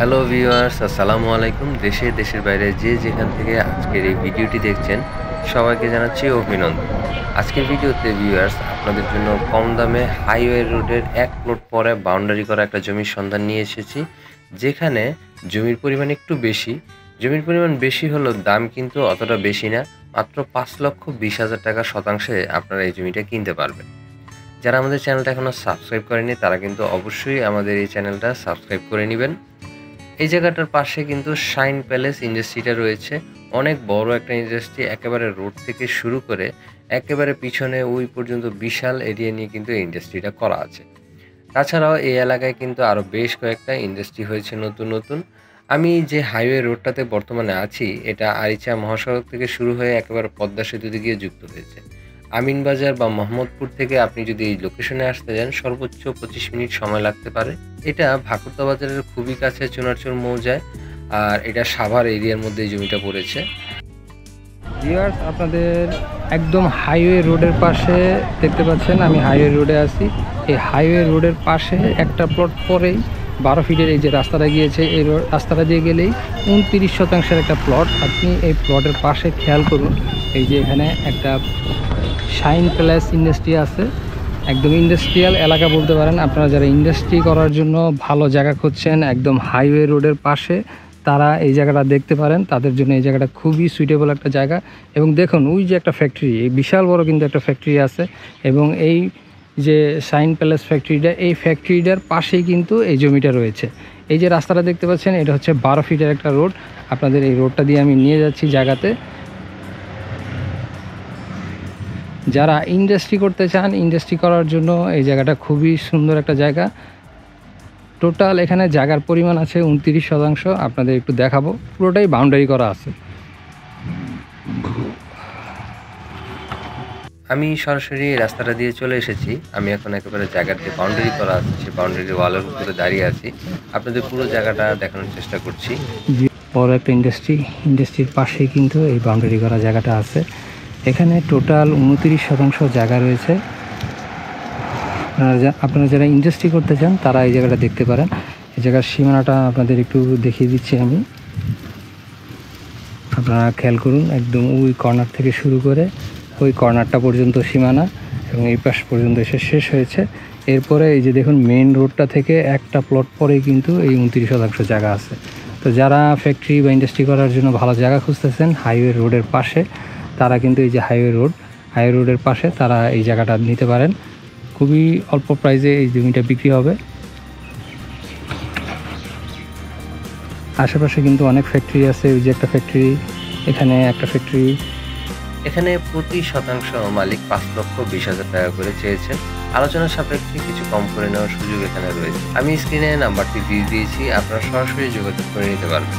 Hello viewers, আসসালামু আলাইকুম। দেশের বাইরে যে যেখান থেকে আজকের এই ভিডিওটি দেখছেন সবাইকে জানাচ্ছি অভিনন্দন। আজকের ভিডিওতে ভিউয়ার্স আপনাদের জন্য কম দামে হাইওয়ে রোডের ১ প্লট পরে বাউন্ডারি করা একটা জমির সন্ধান নিয়ে এসেছি, যেখানে জমির পরিমাণ একটু বেশি। জমির পরিমাণ বেশি হলেও দাম কিন্তু অতটা বেশি না, মাত্র ৫,২০,০০০ টাকা শতাংশে আপনারা এই জমিটা কিনতে পারবেন। যারা আমাদের চ্যানেলটা এখনও সাবস্ক্রাইব করেনি তারা কিন্তু অবশ্যই আমাদের এই চ্যানেলটা সাবস্ক্রাইব করে নেবেন। এই জায়গাটার পাশে কিন্তু শাইন প্যালেস ইন্ডাস্ট্রিটা রয়েছে। অনেক বড় একটা ইন্ডাস্ট্রি, একেবারে রোড থেকে শুরু করে একেবারে পিছনে ওই পর্যন্ত বিশাল এরিয়া নিয়ে কিন্তু এই ইন্ডাস্ট্রিটা করা আছে। তাছাড়াও এই এলাকায় কিন্তু আরও বেশ কয়েকটা ইন্ডাস্ট্রি হয়েছে নতুন। আমি যে হাইওয়ে রোডটাতে বর্তমানে আছি, এটা আরিচা মহাসড়ক থেকে শুরু হয়ে একেবারে পদ্মা সেতুতে গিয়ে যুক্ত হয়েছে। আমিনবাজার বা মোহাম্মদপুর থেকে আপনি যদি এই লোকেশনে আসতে যান সর্বোচ্চ ২৫ মিনিট সময় লাগতে পারে। এটা ভাকুরতা বাজারের খুবই কাছে চুনারচর মৌজায়, আর এটা সাভার এরিয়ার মধ্যে এই জমিটা পড়েছে। ভিউয়ার্স, আপনাদের একদম হাইওয়ে রোডের পাশে দেখতে পাচ্ছেন আমি হাইওয়ে রোডে আছি। এই হাইওয়ে রোডের পাশে একটা প্লট পরেই ১২ ফিটের এই যে রাস্তাটা গিয়েছে, এই রাস্তাটা দিয়ে গেলেই ২৯% একটা প্লট। আপনি এই প্লটের পাশে খেয়াল করুন, এই যে এখানে একটা শাইন প্যালেস ইন্ডাস্ট্রি আছে। একদম ইন্ডাস্ট্রিয়াল এলাকা বলতে পারেন। আপনারা যারা ইন্ডাস্ট্রি করার জন্য ভালো জায়গা খুঁজছেন একদম হাইওয়ে রোডের পাশে, তারা এই জায়গাটা দেখতে পারেন। তাদের জন্য এই জায়গাটা খুবই সুইটেবল একটা জায়গা। এবং দেখুন ওই যে একটা ফ্যাক্টরি, এই বিশাল বড় কিন্তু একটা ফ্যাক্টরি আছে। এবং এই যে শাইন প্যালেস ফ্যাক্টরিটা, এই ফ্যাক্টরিটার পাশেই কিন্তু এই জমিটা রয়েছে। এই যে রাস্তাটা দেখতে পাচ্ছেন, এটা হচ্ছে ১২ ফিটের একটা রোড। আপনাদের এই রোডটা দিয়ে আমি নিয়ে যাচ্ছি জায়গাতে। যারা ইন্ডাস্ট্রি করতে চান, ইন্ডাস্ট্রি করার জন্য এই জায়গাটা খুবই সুন্দর একটা জায়গা। টোটাল এখানে জায়গার পরিমাণ আছে ২৯%। আপনাদের একটু দেখাবো, পুরোটাই বাউন্ডারি করা আছে। আমি সরাসরি রাস্তাটা দিয়ে চলে এসেছি। আমি এখন একেবারে জায়গার যে বাউন্ডারি করা আছে সেই বাউন্ডারি ওয়ালের উপরে দাঁড়িয়ে আছি। আপনাদের পুরো জায়গাটা দেখানোর চেষ্টা করছি। বড় একটা ইন্ডাস্ট্রির পাশেই কিন্তু এই বাউন্ডারি করা জায়গাটা আছে। এখানে টোটাল ২৯% জায়গা রয়েছে। আপনারা যারা ইন্ডাস্ট্রি করতে চান তারা এই জায়গাটা দেখতে পারেন। এই জায়গার সীমানাটা আপনাদের একটু দেখিয়ে দিচ্ছি আমি। আপনারা খেয়াল করুন, একদম ওই কর্নার থেকে শুরু করে ওই কর্নারটা পর্যন্ত সীমানা, এবং এই পাশ পর্যন্ত এসে শেষ হয়েছে। এরপরে এই যে দেখুন মেইন রোডটা থেকে একটা প্লট পরেই কিন্তু এই ২৯% জায়গা আছে। তো যারা ফ্যাক্টরি বা ইন্ডাস্ট্রি করার জন্য ভালো জায়গা খুঁজতেছেন হাইওয়ে রোডের পাশে, তারা কিন্তু এই যে হাইওয়ে রোডের পাশে তারা এই জায়গাটা নিতে পারেন। খুবই অল্প প্রাইসে এই জমিটা বিক্রি হবে। আশেপাশে কিন্তু অনেক ফ্যাক্টরি আছে। ওই যে একটা ফ্যাক্টরি, এখানে একটা ফ্যাক্টরি। এখানে প্রতি শতাংশ মালিক ৫,২০,০০০ টাকা করে চেয়েছেন। আলোচনা সাপেক্ষে কিছু কম করে নেওয়ার সুযোগ এখানে রয়েছে। আমি স্ক্রিনে নাম্বারটি দিয়ে দিয়েছি, আপনারা সরাসরি যোগাযোগ করে নিতে পারবেন।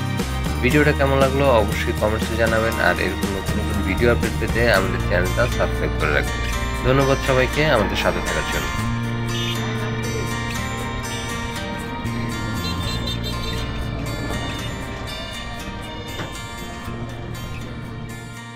ভিডিওটা কেমন লাগলো অবশ্যই কমেন্টসে জানাবেন, আর এরকম নতুন ভিডিও আপডেট পেতে আমাদের চ্যানেলটা সাবস্ক্রাইব করে রাখবেন। ধন্যবাদ সবাইকে আমাদের সাথে থাকার জন্য।